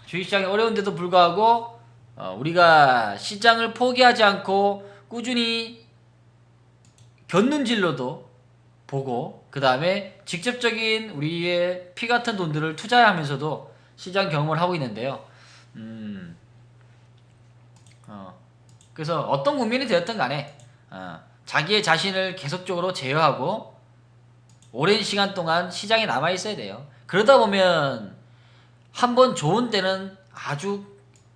주식시장이 어려운데도 불구하고 우리가 시장을 포기하지 않고 꾸준히 견눈질로도 보고 그 다음에 직접적인 우리의 피 같은 돈들을 투자하면서도 시장 경험을 하고 있는데요. 그래서 어떤 국민이 되었든 간에 자기의 자신을 계속적으로 제어하고 오랜 시간 동안 시장에 남아 있어야 돼요. 그러다 보면 한번 좋은 때는 아주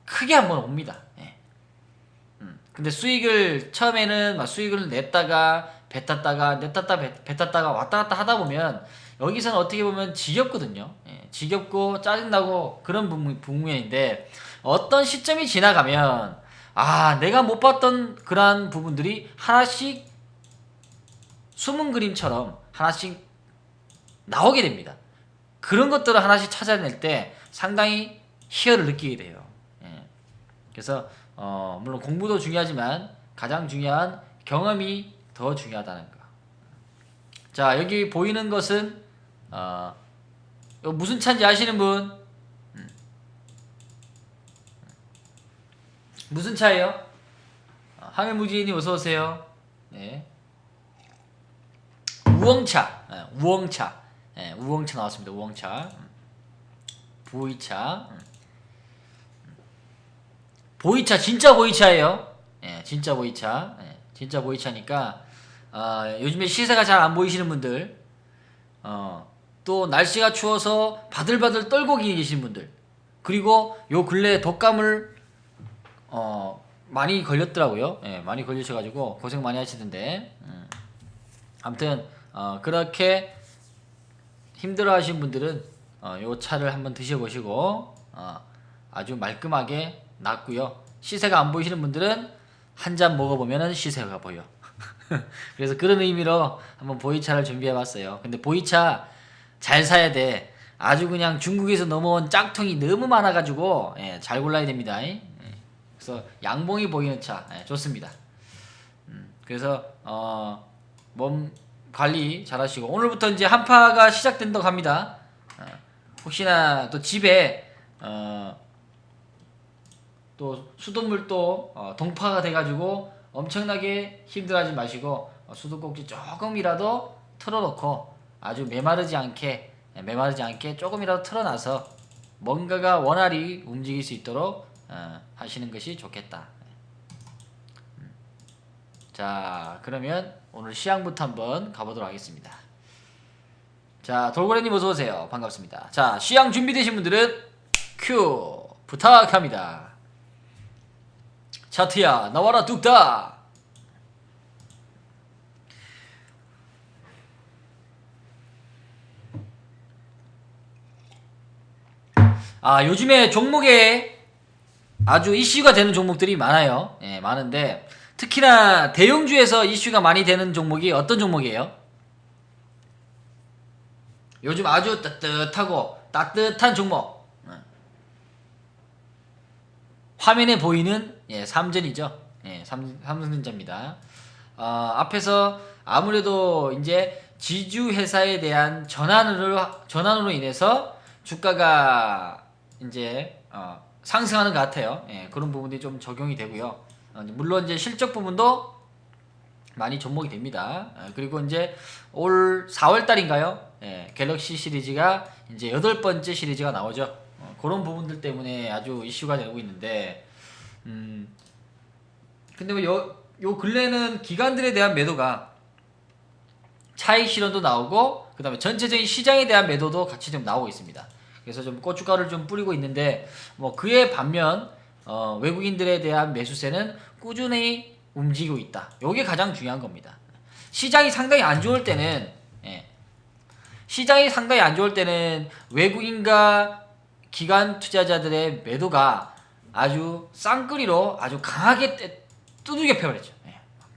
크게 한번 옵니다. 예. 근데 수익을 처음에는 막 수익을 냈다가 뱉었다가 냈다가 뱉었다가 왔다 갔다 하다 보면 여기서는 어떻게 보면 지겹거든요. 예. 지겹고 짜증나고 그런 부분인데 어떤 시점이 지나가면 내가 못 봤던 그러한 부분들이 하나씩 숨은 그림처럼 하나씩 나오게 됩니다. 그런 것들을 하나씩 찾아낼 때 상당히 희열을 느끼게 돼요. 예. 그래서 물론 공부도 중요하지만 가장 중요한 경험이 더 중요하다는 거. 자, 여기 보이는 것은 무슨 차인지 아시는 분? 무슨 차예요? 하늘무지님 어서오세요. 네. 우엉차. 우엉차. 우엉차 나왔습니다. 우엉차. 보이차. 보이차 진짜 보이차예요. 진짜 보이차. 진짜 보이차니까 요즘에 시세가 잘 안 보이시는 분들, 또 날씨가 추워서 바들바들 떨고 계신 분들, 그리고 요 근래 독감을 많이 걸렸더라고요. 많이 걸리셔가지고 고생 많이 하시던데. 아무튼 그렇게 힘들어하신 분들은 요 차를 한번 드셔보시고 아주 말끔하게 낫고요. 시세가 안 보이시는 분들은 한 잔 먹어보면 시세가 보여. 그래서 그런 의미로 한번 보이차를 준비해봤어요. 근데 보이차 잘 사야 돼. 아주 그냥 중국에서 넘어온 짝퉁이 너무 많아가지고 잘 골라야 됩니다. 그래서 양봉이 보이는 차 좋습니다. 그래서 몸 관리 잘하시고 오늘부터 이제 한파가 시작된다고 합니다. 혹시나 또 집에 또 수돗물도 동파가 돼가지고 엄청나게 힘들어하지 마시고 수도꼭지 조금이라도 틀어놓고 아주 메마르지 않게 조금이라도 틀어놔서 뭔가가 원활히 움직일 수 있도록 하시는 것이 좋겠다. 자, 그러면 오늘 시향부터 한번 가보도록 하겠습니다. 자, 돌고래님 어서오세요. 반갑습니다. 자, 시향 준비되신 분들은 큐 부탁합니다. 차트야 나와라 뚝딱. 요즘에 종목에 아주 이슈가 되는 종목들이 많아요. 많은데 특히나 대형주에서 이슈가 많이 되는 종목이 어떤 종목이에요? 요즘 아주 따뜻한 종목. 화면에 보이는 삼전이죠. 삼성전자입니다. 앞에서 아무래도 이제 지주회사에 대한 전환으로 인해서 주가가 이제 상승하는 것 같아요. 그런 부분들이 좀 적용이 되고요. 물론 이제 실적 부분도 많이 접목이 됩니다. 그리고 이제 올 4월 달인가요? 갤럭시 시리즈가 이제 8번째 시리즈가 나오죠. 그런 부분들 때문에 아주 이슈가 되고 있는데, 근데 뭐 요 근래는 기관들에 대한 매도가 차익 실현도 나오고, 그 다음에 전체적인 시장에 대한 매도도 같이 좀 나오고 있습니다. 그래서 좀 고춧가루를 좀 뿌리고 있는데, 뭐 그에 반면 외국인들에 대한 매수세는 꾸준히 움직이고 있다. 요게 가장 중요한 겁니다. 시장이 상당히 안 좋을 때는 외국인과 기관 투자자들의 매도가 아주 쌍끌이로 아주 강하게 두들겨 패버렸죠.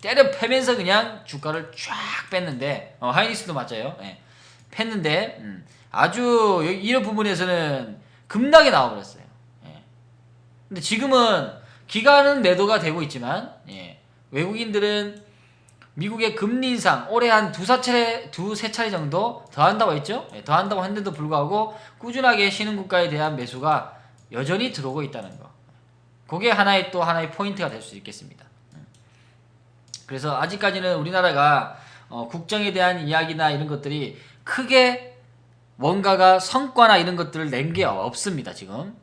때려 패면서 그냥 주가를 쫙 뺐는데, 하이닉스도 맞아요. 뺐는데 아주 이런 부분에서는 급락이 나와버렸어요. 근데 지금은 기관은 매도가 되고 있지만 외국인들은 미국의 금리 인상 올해 한 두세 차례 정도 더 한다고 했죠. 더 한다고 했는데도 불구하고 꾸준하게 신흥국가에 대한 매수가 여전히 들어오고 있다는 거. 그게 하나의 또 하나의 포인트가 될 수 있겠습니다. 그래서 아직까지는 우리나라가 국정에 대한 이야기나 이런 것들이 크게 뭔가가 성과나 이런 것들을 낸 게 없습니다, 지금.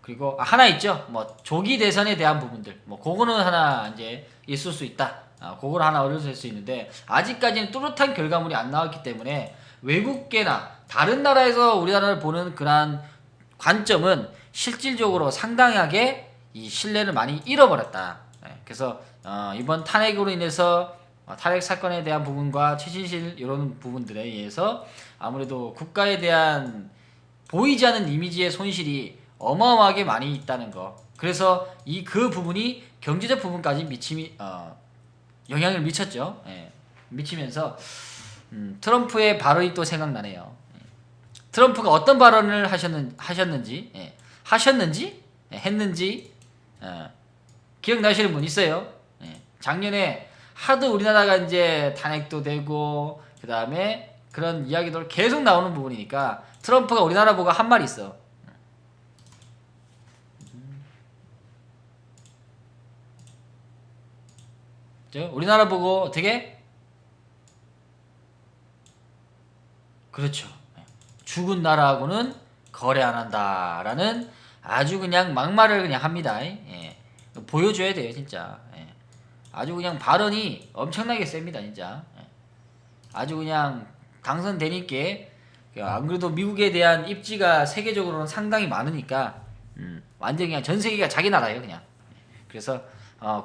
그리고 하나 있죠. 뭐 조기 대선에 대한 부분들. 뭐 그거는 하나 이제 있을 수 있다. 그걸 하나 얻을 수 있는데 아직까지는 뚜렷한 결과물이 안 나왔기 때문에 외국계나 다른 나라에서 우리나라를 보는 그러한 관점은 실질적으로 상당하게 이 신뢰를 많이 잃어버렸다. 그래서 이번 탄핵으로 인해서 탄핵 사건에 대한 부분과 최신실 이런 부분들에 의해서 아무래도 국가에 대한 보이지 않는 이미지의 손실이 어마어마하게 많이 있다는 거. 그래서 그 부분이 경제적 부분까지 영향을 미쳤죠. 예. 미치면서 트럼프의 발언이 또 생각나네요. 트럼프가 어떤 발언을 하셨는지 예, 했는지 기억나시는 분 있어요? 예. 작년에 하도 우리나라가 이제 탄핵도 되고 그 다음에 그런 이야기들 계속 나오는 부분이니까 트럼프가 우리나라 보고 한 말이 있어. 우리나라 보고 어떻게? 그렇죠. 죽은 나라하고는 거래 안 한다라는 아주 그냥 막말을 그냥 합니다. 예. 보여줘야 돼요, 진짜. 예. 아주 그냥 발언이 엄청나게 셉니다, 진짜. 예. 아주 그냥 당선되니까 안 그래도 미국에 대한 입지가 세계적으로는 상당히 많으니까 완전 그냥 전 세계가 자기 나라예요, 그냥. 그래서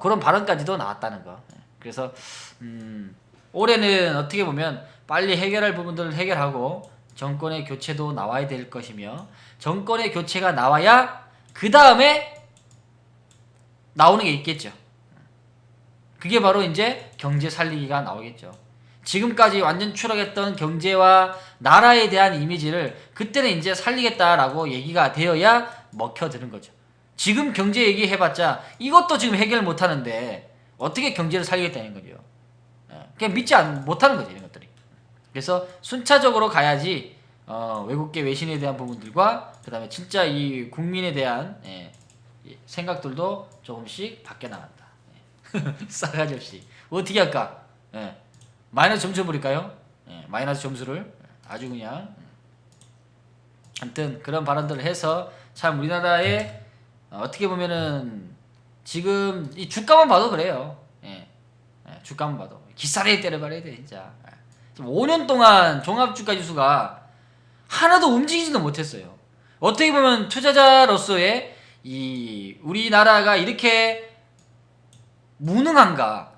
그런 발언까지도 나왔다는 거. 그래서 올해는 어떻게 보면 빨리 해결할 부분들을 해결하고 정권의 교체도 나와야 될 것이며 정권의 교체가 나와야 그 다음에 나오는 게 있겠죠. 그게 바로 이제 경제 살리기가 나오겠죠. 지금까지 완전 추락했던 경제와 나라에 대한 이미지를 그때는 이제 살리겠다라고 얘기가 되어야 먹혀드는 거죠. 지금 경제 얘기해봤자 이것도 지금 해결 못하는데 어떻게 경제를 살리겠다는 거죠. 그냥 믿지 못하는 거죠, 이런 것들이. 그래서 순차적으로 가야지 외국계 외신에 대한 부분들과 그 다음에 진짜 이 국민에 대한 생각들도 조금씩 바뀌어 나간다. 싸가지 없이 어떻게 할까? 마이너스 점수 버릴까요? 마이너스 점수를 아주 그냥 아무튼 그런 발언들을 해서 참 우리나라의 어떻게 보면은 지금 이 주가만 봐도 그래요. 주가만 봐도 기싸게 때려버려야 돼 진짜. 지금 5년 동안 종합주가지수가 하나도 움직이지도 못했어요. 어떻게 보면 투자자로서의 이 우리나라가 이렇게 무능한가,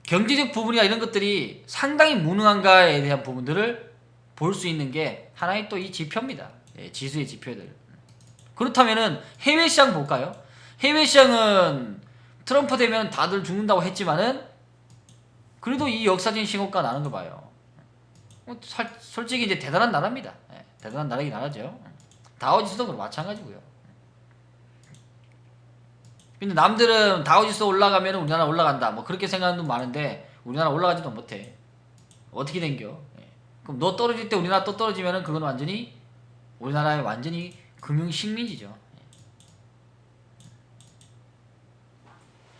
경제적 부분이나 이런 것들이 상당히 무능한가에 대한 부분들을 볼 수 있는 게 하나의 또 이 지표입니다. 지수의 지표들. 그렇다면은 해외 시장 볼까요? 해외 시장은 트럼프 되면 다들 죽는다고 했지만은 그래도 이 역사적인 신고가 나는 거 봐요. 솔직히 이제 대단한 나라입니다. 대단한 나라긴 나라죠. 다우지수도 그렇고 마찬가지고요. 근데 남들은 다우지수 올라가면 우리나라 올라간다 뭐 그렇게 생각하는 분 많은데 우리나라 올라가지도 못해. 어떻게 된겨? 그럼 너 떨어질 때 우리나라 또 떨어지면은 그건 완전히 우리나라의 완전히 금융식민지죠.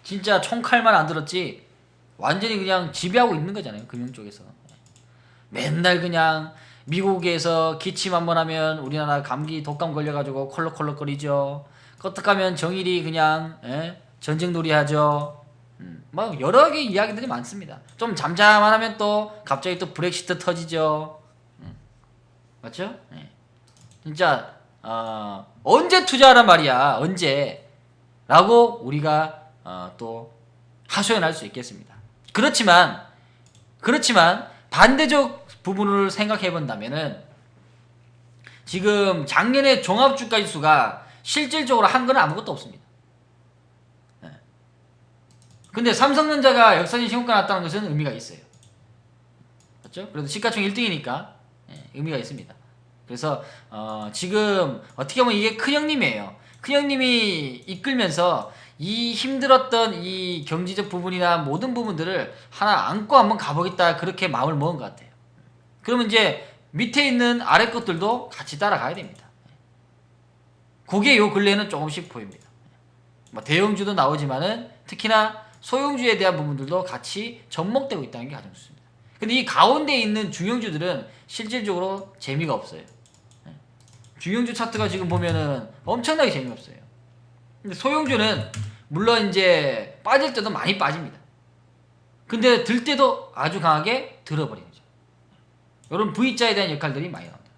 진짜 총칼만 안 들었지 완전히 그냥 지배하고 있는 거잖아요. 금융 쪽에서. 맨날 그냥 미국에서 기침 한번 하면 우리나라 감기 독감 걸려가지고 콜록콜록거리죠. 껐떡하면 정일이 그냥 전쟁놀이 하죠. 뭐 여러 개 이야기들이 많습니다. 좀 잠잠만 하면 또 갑자기 또 브렉시트 터지죠. 맞죠? 진짜 언제 투자하란 말이야. 언제 라고 우리가 또 하소연할 수 있겠습니다. 그렇지만 반대적 부분을 생각해 본다면은 지금 작년에 종합주가지수가 실질적으로 한 건 아무것도 없습니다. 근데 삼성전자가 역사적인 신고가 났다는 것은 의미가 있어요. 맞죠? 그래도 시가총 1등이니까 의미가 있습니다. 그래서 지금 어떻게 보면 이게 큰형님이에요. 큰형님이 이끌면서 이 힘들었던 이 경제적 부분이나 모든 부분들을 하나 안고 한번 가보겠다 그렇게 마음을 먹은 것 같아요. 그러면 이제 밑에 있는 아래 것들도 같이 따라가야 됩니다. 그게 요 근래는 조금씩 보입니다. 뭐 대형주도 나오지만은 특히나 소형주에 대한 부분들도 같이 접목되고 있다는 게 가장 좋습니다. 근데 이 가운데 있는 중형주들은 실질적으로 재미가 없어요. 중형주 차트가 지금 보면은 엄청나게 재미없어요. 근데 소형주는 물론 이제 빠질 때도 많이 빠집니다. 근데 들 때도 아주 강하게 들어버리죠. 이런 V자에 대한 역할들이 많이 나옵니다.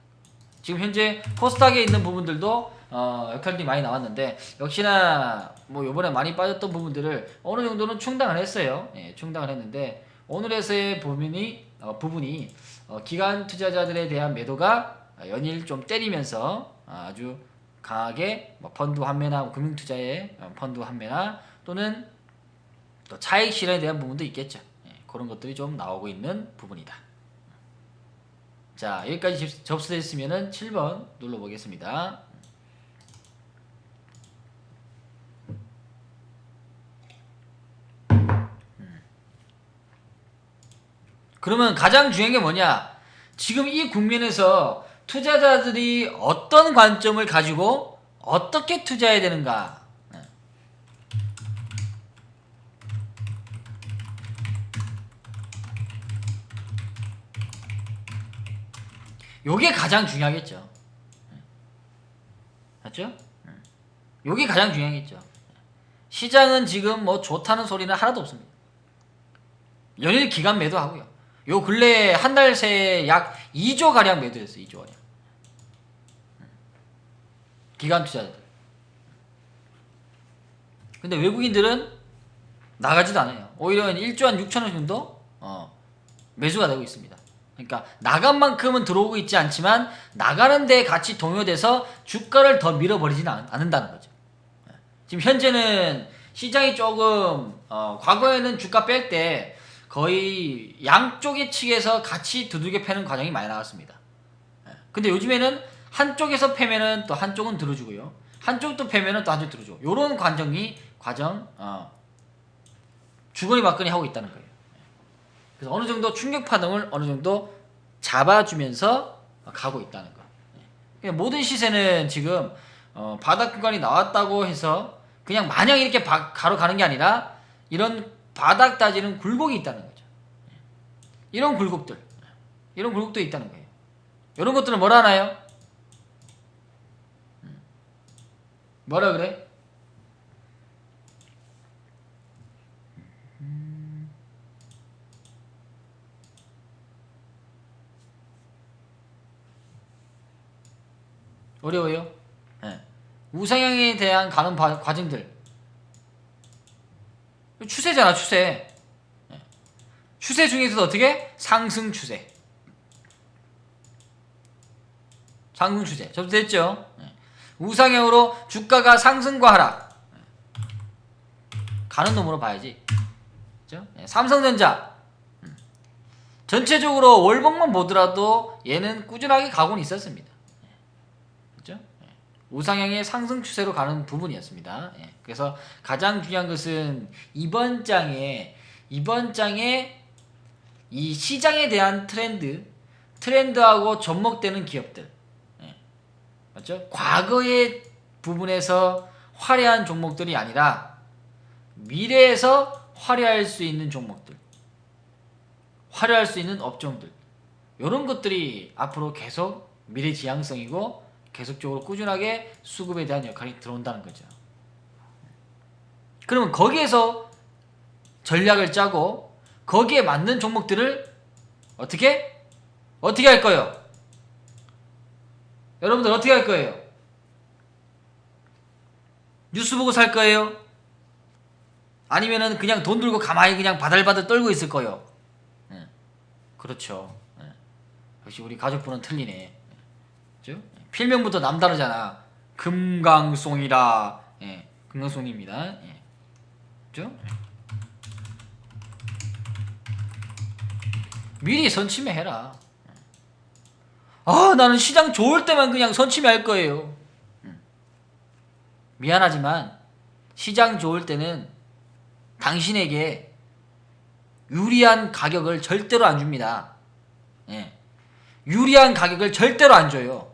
지금 현재 코스닥에 있는 부분들도 역할들이 많이 나왔는데 역시나 뭐 요번에 많이 빠졌던 부분들을 어느 정도는 충당을 했어요. 예, 충당을 했는데 오늘에서의 부분이 기관 투자자들에 대한 매도가 연일 좀 때리면서 아주 강하게 뭐 펀드 환매나 금융투자의 펀드 환매나 또는 또 차익 실현에 대한 부분도 있겠죠. 예, 그런 것들이 좀 나오고 있는 부분이다. 자, 여기까지 접수됐으면은 7번 눌러보겠습니다. 그러면 가장 중요한 게 뭐냐? 지금 이 국면에서 투자자들이 어떤 관점을 가지고 어떻게 투자해야 되는가? 요게 가장 중요하겠죠. 맞죠? 요게 가장 중요하겠죠. 시장은 지금 뭐 좋다는 소리는 하나도 없습니다. 연일 기간 매도하고요. 요 근래 한 달 새에 약 2조 가량 매도했어요. 2조 가량. 기관 투자자들. 근데 외국인들은 나가지도 않아요. 오히려 1조 한 6천원 정도 매수가 되고 있습니다. 그러니까 나간 만큼은 들어오고 있지 않지만 나가는 데 같이 동요돼서 주가를 더 밀어버리지는 않는다는 거죠. 지금 현재는 시장이 조금 과거에는 주가 뺄 때 거의 양쪽의 측에서 같이 두들겨 패는 과정이 많이 나왔습니다. 근데 요즘에는 한쪽에서 패면은 또 한쪽은 들어주고요. 한쪽 또 패면은 또 한쪽 들어주고. 요런 과정 주거니 받거니 하고 있다는 거예요. 그래서 어느 정도 충격 파동을 어느 정도 잡아주면서 가고 있다는 거. 그러니까 모든 시세는 지금 바닥 구간이 나왔다고 해서 그냥 마냥 이렇게 가로 가는 게 아니라 이런 바닥 따지는 굴곡이 있다는 거죠. 이런 굴곡도 있다는 거예요. 이런 것들은 뭐라 하나요? 뭐라 그래? 어려워요? 네. 우상향에 대한 가는 과정들. 추세잖아, 추세. 네. 추세 중에서도 어떻게? 상승 추세. 상승 추세. 접수됐죠? 네. 우상향으로 주가가 상승과 하락. 가는 놈으로 봐야지. 그죠? 네. 삼성전자. 전체적으로 월봉만 보더라도 얘는 꾸준하게 가고는 있었습니다. 그죠? 우상향의 상승 추세로 가는 부분이었습니다. 그래서 가장 중요한 것은 이번 장에 이 시장에 대한 트렌드하고 접목되는 기업들, 맞죠? 과거의 부분에서 화려한 종목들이 아니라 미래에서 화려할 수 있는 종목들, 화려할 수 있는 업종들, 이런 것들이 앞으로 계속 미래지향성이고 계속적으로 꾸준하게 수급에 대한 역할이 들어온다는 거죠. 그러면 거기에서 전략을 짜고 거기에 맞는 종목들을 어떻게 할 거예요? 여러분들 어떻게 할 거예요? 뉴스 보고 살 거예요? 아니면은 그냥 돈 들고 가만히 그냥 바들바들 떨고 있을 거예요? 그렇죠. 역시 우리 가족분은 틀리네. 그죠? 필명부터 남다르잖아. 금강송이라. 금강송입니다. 그죠? 미리 선침해해라. 나는 시장 좋을 때만 그냥 선침해할 거예요. 미안하지만 시장 좋을 때는 당신에게 유리한 가격을 절대로 안 줍니다. 유리한 가격을 절대로 안 줘요.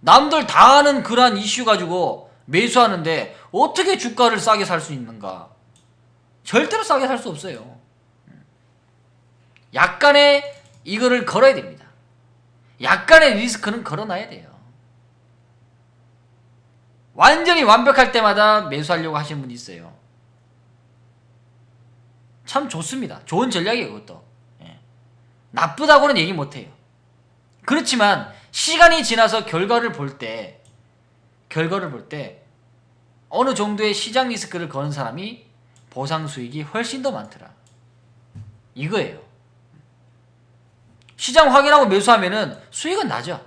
남들 다 아는 그러한 이슈 가지고 매수하는데 어떻게 주가를 싸게 살 수 있는가? 절대로 싸게 살 수 없어요. 약간의 이거를 걸어야 됩니다. 약간의 리스크는 걸어놔야 돼요. 완전히 완벽할 때마다 매수하려고 하시는 분이 있어요. 참 좋습니다. 좋은 전략이에요, 그것도. 예. 나쁘다고는 얘기 못해요. 그렇지만 시간이 지나서 결과를 볼 때 어느 정도의 시장 리스크를 거는 사람이 보상 수익이 훨씬 더 많더라. 이거예요. 시장 확인하고 매수하면은 수익은 나죠.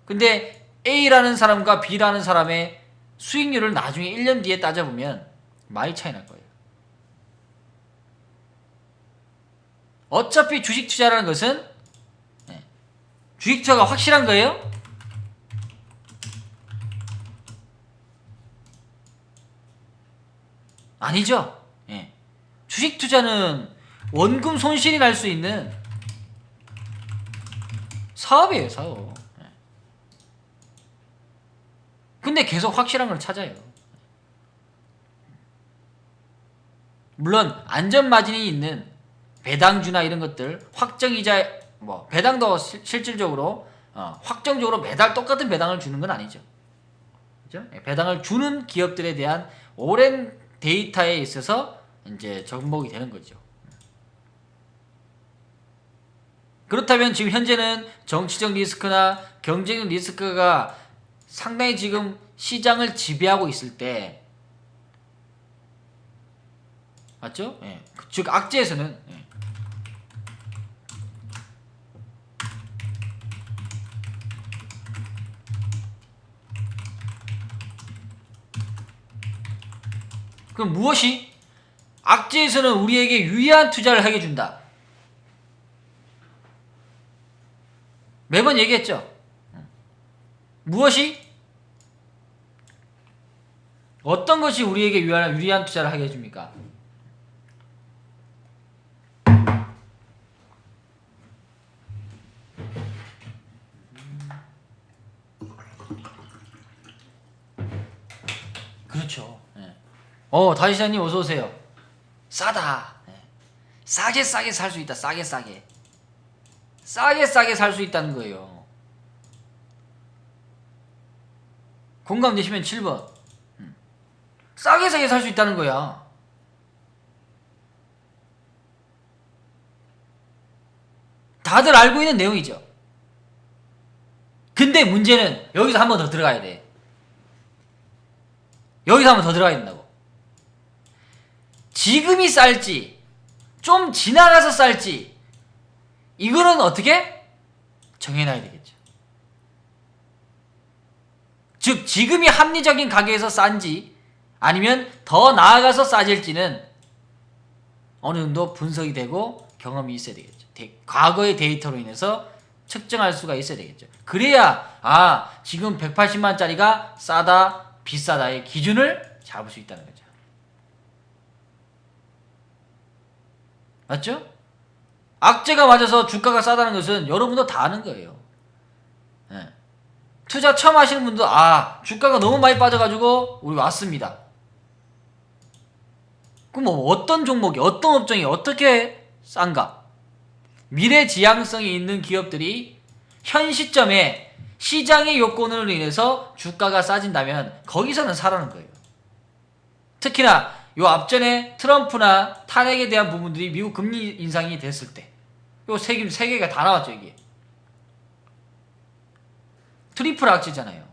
근데 A라는 사람과 B라는 사람의 수익률을 나중에 1년 뒤에 따져보면 많이 차이 날 거예요. 어차피 주식 투자라는 것은 주식 투자가 확실한 거예요? 아니죠. 예. 주식 투자는 원금 손실이 날 수 있는 사업이에요, 사업. 예. 근데 계속 확실한 걸 찾아요. 물론 안전 마진이 있는 배당주나 이런 것들, 확정이자 뭐 배당도 실질적으로 확정적으로 매달 똑같은 배당을 주는 건 아니죠. 그죠? 배당을 주는 기업들에 대한 오랜 데이터에 있어서 이제 접목이 되는 거죠. 그렇다면 지금 현재는 정치적 리스크나 경쟁적 리스크가 상당히 지금 시장을 지배하고 있을 때, 맞죠? 예. 즉 악재에서는 그럼 무엇이? 악재에서는 우리에게 유리한 투자를 하게 준다. 매번 얘기했죠. 무엇이? 어떤 것이 우리에게 유리한 투자를 하게 해줍니까? 그렇죠. 다시사님 어서오세요. 싸다. 싸게 살 수 있다. 싸게 살 수 있다는 거예요. 공감되시면 7번. 싸게 살 수 있다는 거야. 다들 알고 있는 내용이죠. 근데 문제는 여기서 한 번 더 들어가야 돼. 여기서 한 번 더 들어가야 된다고. 지금이 쌀지 좀 지나가서 쌀지 이거는 어떻게 정해놔야 되겠죠. 즉 지금이 합리적인 가격에서 싼지 아니면 더 나아가서 싸질지는 어느 정도 분석이 되고 경험이 있어야 되겠죠. 과거의 데이터로 인해서 측정할 수가 있어야 되겠죠. 그래야 지금 180만짜리가 싸다 비싸다의 기준을 잡을 수 있다는 거죠. 맞죠? 악재가 맞아서 주가가 싸다는 것은 여러분도 다 아는 거예요. 투자 처음 하시는 분도 주가가 너무 많이 빠져가지고 우리 왔습니다. 그럼 뭐 어떤 종목이 어떤 업종이 어떻게 싼가? 미래지향성이 있는 기업들이 현 시점에 시장의 요건으로 인해서 주가가 싸진다면 거기서는 사라는 거예요. 특히나 요 앞전에 트럼프나 탄핵에 대한 부분들이 미국 금리 인상이 됐을 때 요 세 개가 다 나왔죠. 이게 트리플 악재잖아요.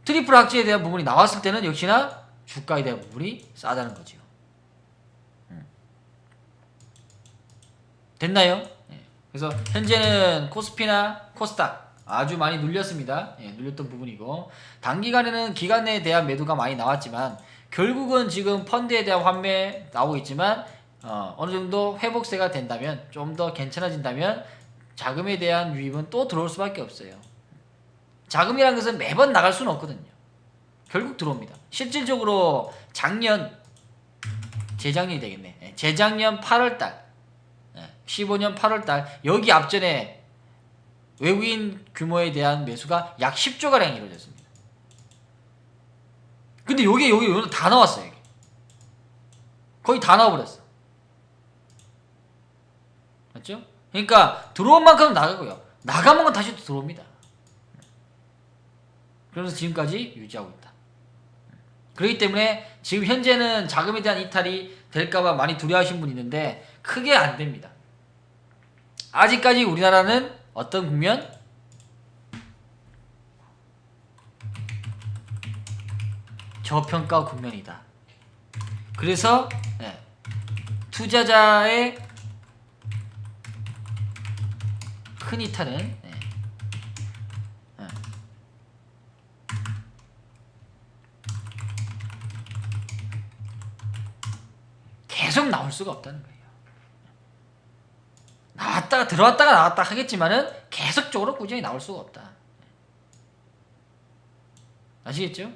트리플 악재에 대한 부분이 나왔을 때는 역시나 주가에 대한 부분이 싸다는 거죠. 됐나요? 그래서 현재는 코스피나 코스닥 아주 많이 눌렸습니다. 눌렸던 부분이고 단기간에는 기관에 대한 매도가 많이 나왔지만 결국은 지금 펀드에 대한 환매 나오고 있지만 어느 정도 회복세가 된다면 좀 더 괜찮아진다면 자금에 대한 유입은 또 들어올 수밖에 없어요. 자금이라는 것은 매번 나갈 수는 없거든요. 결국 들어옵니다. 실질적으로 재작년이 되겠네. 재작년 8월달 15년 8월달 여기 앞전에 외국인 규모에 대한 매수가 약 10조가량 이루어졌습니다. 근데 여기 오늘 다 나왔어요. 여기. 거의 다 나와버렸어. 맞죠? 그러니까 들어온 만큼은 나가고요. 나가면 건 다시 또 들어옵니다. 그래서 지금까지 유지하고 있다. 그렇기 때문에 지금 현재는 자금에 대한 이탈이 될까봐 많이 두려워하시는 분이 있는데 크게 안 됩니다. 아직까지 우리나라는 어떤 국면? 저평가 국면이다. 그래서 투자자의 큰 이탈은 계속 나올 수가 없다는 거예요. 나왔다가 들어왔다가 나왔다 하겠지만은 계속적으로 꾸준히 나올 수가 없다. 아시겠죠?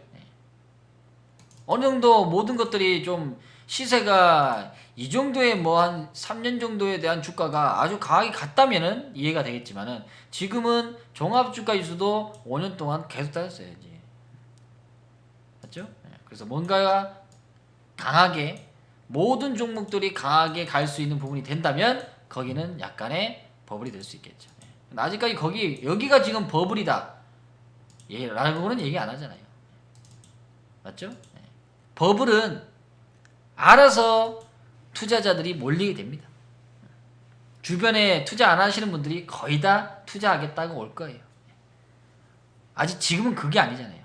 어느 정도 모든 것들이 좀 시세가 이 정도의 뭐 한 3년 정도에 대한 주가가 아주 강하게 갔다면은 이해가 되겠지만은 지금은 종합주가 지수도 5년 동안 계속 따졌어야지. 맞죠? 그래서 뭔가 강하게 모든 종목들이 강하게 갈 수 있는 부분이 된다면 거기는 약간의 버블이 될 수 있겠죠. 근데 아직까지 여기가 지금 버블이다 라고는 얘기 안 하잖아요. 맞죠? 버블은 알아서 투자자들이 몰리게 됩니다. 주변에 투자 안 하시는 분들이 거의 다 투자하겠다고 올 거예요. 아직 지금은 그게 아니잖아요.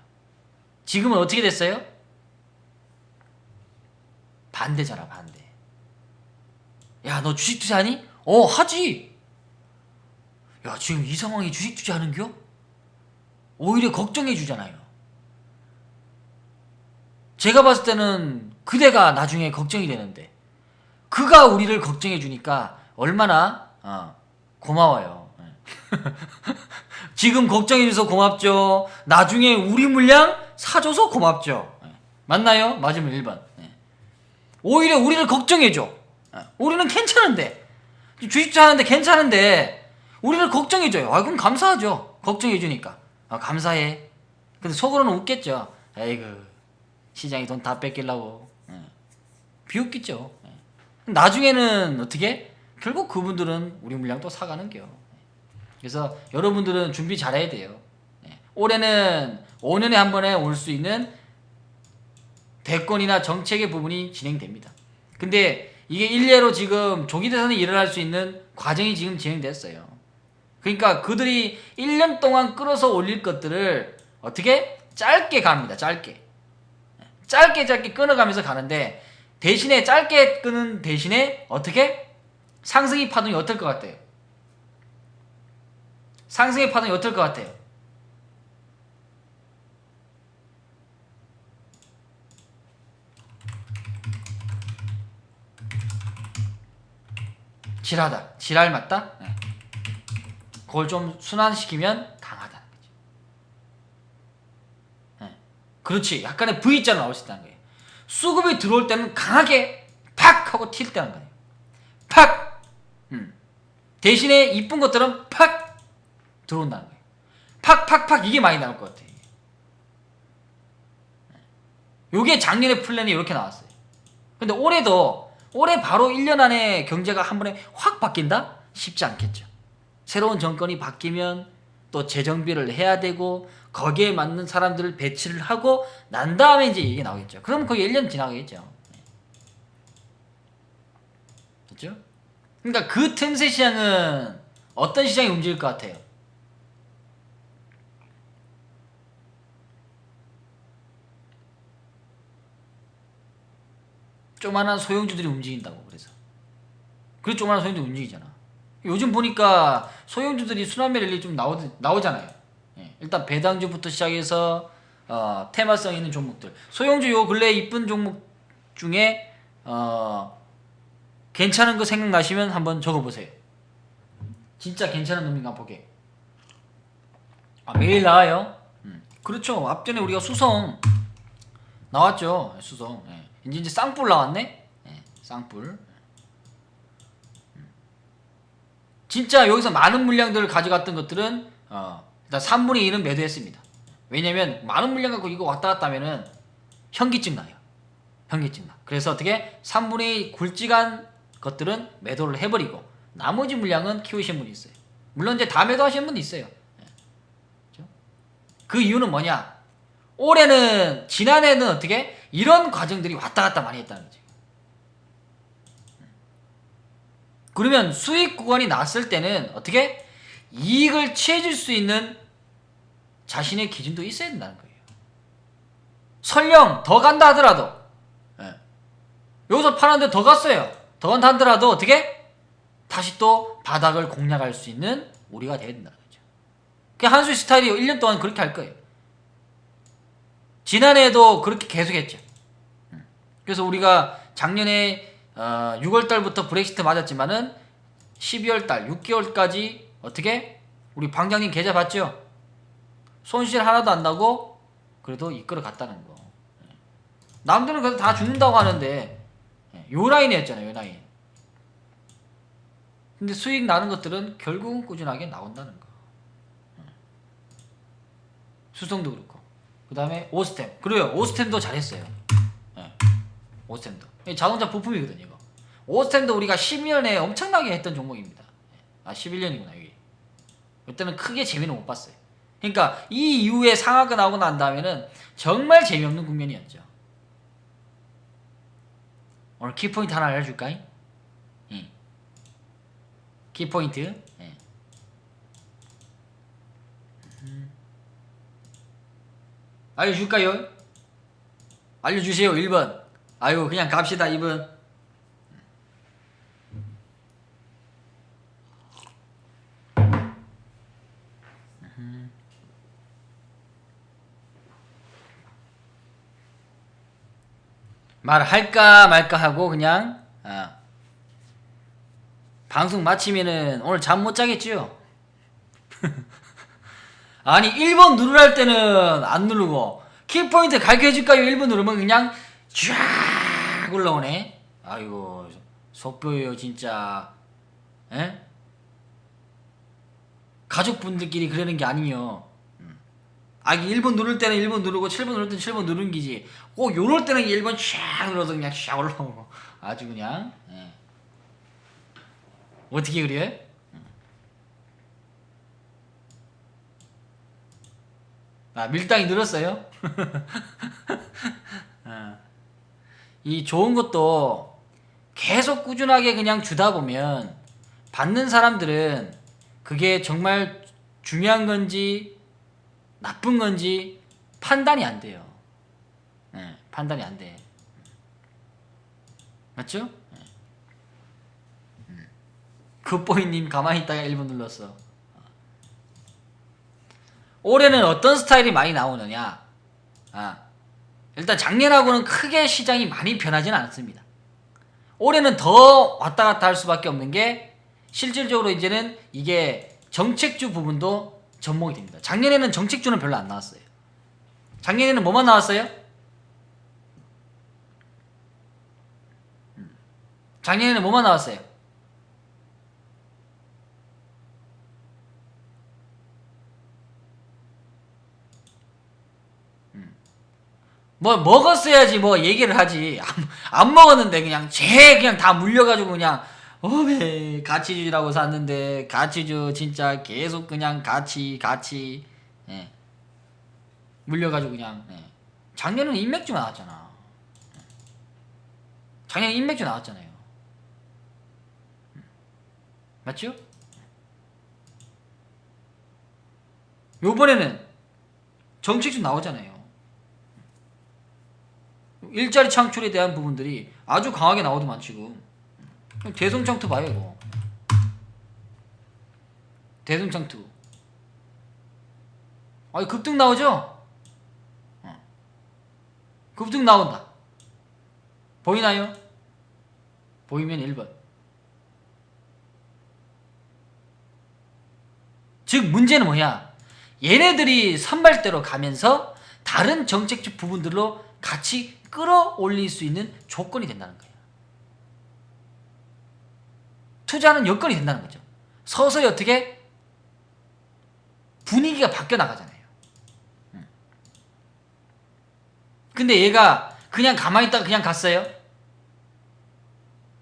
지금은 어떻게 됐어요? 반대잖아, 반대. 야, 너 주식 투자하니? 하지. 야, 지금 이 상황에 주식 투자하는겨? 오히려 걱정해 주잖아요. 제가 봤을 때는 그대가 나중에 걱정이 되는데 그가 우리를 걱정해 주니까 얼마나 고마워요. 지금 걱정해 줘서 고맙죠. 나중에 우리 물량 사줘서 고맙죠. 맞나요? 맞으면 1번. 오히려 우리를 걱정해 줘. 우리는 괜찮은데 주식 투자하는데 괜찮은데 우리를 걱정해 줘요. 그럼 감사하죠. 걱정해 주니까. 감사해. 근데 속으로는 웃겠죠. 에이그 시장이 돈 다 뺏기려고. 비웃기죠. 나중에는 어떻게? 결국 그분들은 우리 물량 또 사가는겨. 그래서 여러분들은 준비 잘해야 돼요. 올해는 5년에 한 번에 올 수 있는 대권이나 정책의 부분이 진행됩니다. 근데 이게 일례로 지금 조기 대선이 일어날 수 있는 과정이 지금 진행됐어요. 그러니까 그들이 1년 동안 끌어서 올릴 것들을 어떻게? 짧게 갑니다. 짧게 끊어가면서 가는데 대신에 짧게 끄는 대신에 어떻게? 상승의 파동이 어떨 것 같아요? 상승의 파동이 어떨 것 같아요? 질하다. 질할 맞다? 네. 그걸 좀 순환시키면 강하다는 거지. 네. 그렇지. 약간의 V자로 나올 수 있다는 거예요. 수급이 들어올 때는 강하게 팍 하고 튈 때는 거예요. 팍! 대신에 이쁜 것들은 팍! 들어온다는 거예요. 팍팍팍 이게 많이 나올 것 같아요. 요게 작년에 플랜이 이렇게 나왔어요. 근데 올해 바로 1년 안에 경제가 한 번에 확 바뀐다? 쉽지 않겠죠. 새로운 정권이 바뀌면 또 재정비를 해야 되고 거기에 맞는 사람들을 배치를 하고 난 다음에 이제 이게 나오겠죠. 그럼 거의 1년 지나가겠죠. 그렇죠? 그러니까 그 틈새 시장은 어떤 시장이 움직일 것 같아요? 조만한 소형주들이 움직인다고. 그래서 조만한 소형주들이 움직이잖아. 요즘 보니까 소형주들이 순환매 랠리 좀 나오잖아요. 일단 배당주부터 시작해서 테마성 있는 종목들, 소형주 요 근래 이쁜 종목 중에 괜찮은 거 생각나시면 한번 적어보세요. 진짜 괜찮은 놈인가 보게. 매일 나와요. 그렇죠. 앞전에 우리가 수성 나왔죠. 수성. 이제 쌍뿔 나왔네. 쌍뿔. 진짜 여기서 많은 물량들을 가져갔던 것들은 일단 3분의 1은 매도했습니다. 왜냐면 많은 물량 갖고 이거 왔다 갔다 하면은 현기증 나요. 현기증 나. 그래서 어떻게 3분의 1 굵직한 것들은 매도를 해버리고 나머지 물량은 키우신 분이 있어요. 물론 이제 다 매도하시는 분도 있어요. 그렇죠? 그 이유는 뭐냐? 올해는 지난해는 어떻게 이런 과정들이 왔다 갔다 많이 했다는 거죠. 그러면 수익 구간이 났을 때는 어떻게 이익을 취해줄 수 있는 자신의 기준도 있어야 된다는 거예요. 설령 더 간다 하더라도 여기서 파는데 더 갔어요. 더 간다 하더라도 어떻게 다시 또 바닥을 공략할 수 있는 우리가 돼야 된다는 거죠. 그 한수의 스타일이 1년 동안 그렇게 할 거예요. 지난해에도 그렇게 계속했죠. 그래서 우리가 작년에 6월달부터 브렉시트 맞았지만은 12월달 6개월까지 어떻게 우리 방장님 계좌 봤죠? 손실 하나도 안 나고 그래도 이끌어 갔다는 거. 남들은 그래도 다 죽는다고 하는데 요 라인이었잖아요. 요 라인. 근데 수익 나는 것들은 결국은 꾸준하게 나온다는 거. 수성도 그렇고 그 다음에 오스템. 그래요. 오스템도 잘했어요. 오스템도 자동차 부품이거든요. 이거 오스템도 우리가 10년에 엄청나게 했던 종목입니다. 11년이구나 여기. 그때는 크게 재미는 못 봤어요. 그러니까 이 이후에 상하가 나오고 난 다음에는 정말 재미없는 국면이었죠. 오늘 키포인트 하나 알려줄까? 키포인트. 알려줄까요? 알려주세요. 1번. 아유 그냥 갑시다. 2번. 말할까 말까 하고 그냥 방송 마치면은 오늘 잠 못 자겠지요? 아니 1번 누르랄 때는 안 누르고 키포인트 가르쳐줄까요? 1번 누르면 그냥 쫙 올라오네. 아이고 속보여요 진짜. 에? 가족분들끼리 그러는 게 아니요. 아 1번 누를 때는 1번 누르고 7번 누를 때는 7번 누르는 기지. 꼭 요럴 때는 1번 쫙 눌러서 그냥 쫙 올라오고 아주 그냥 어떻게 그래? 아 밀당이 늘었어요? 이 좋은 것도 계속 꾸준하게 그냥 주다 보면 받는 사람들은 그게 정말 중요한 건지 나쁜 건지 판단이 안 돼요. 판단이 안 돼. 맞죠? 굿보이님 가만히 있다가 1번 눌렀어. 올해는 어떤 스타일이 많이 나오느냐? 일단 작년하고는 크게 시장이 많이 변하지는 않습니다. 올해는 더 왔다 갔다 할 수밖에 없는 게 실질적으로 이제는 이게 정책주 부분도 접목이 됩니다. 작년에는 정책주는 별로 안 나왔어요. 작년에는 뭐만 나왔어요? 작년에는 뭐만 나왔어요? 뭐 먹었어야지 뭐 얘기를 하지. 안 먹었는데 그냥 다 물려가지고 그냥 어메 가치주라고 샀는데 가치주 진짜 계속 그냥 가치 물려가지고 그냥 작년에는 인맥주 나왔잖아. 작년에 인맥주 나왔잖아요. 맞죠? 요번에는 정책주 나오잖아요. 일자리 창출에 대한 부분들이 아주 강하게 나오더만 지금. 대성창투 봐요 이거. 대성창투. 아니 급등 나오죠? 급등 나온다. 보이나요? 보이면 1번. 즉 문제는 뭐냐? 얘네들이 선발대로 가면서 다른 정책적 부분들로 같이 끌어올릴 수 있는 조건이 된다는 거예요. 투자는 여건이 된다는 거죠. 서서히 어떻게 분위기가 바뀌어 나가잖아요. 근데 얘가 그냥 가만히 있다가 그냥 갔어요?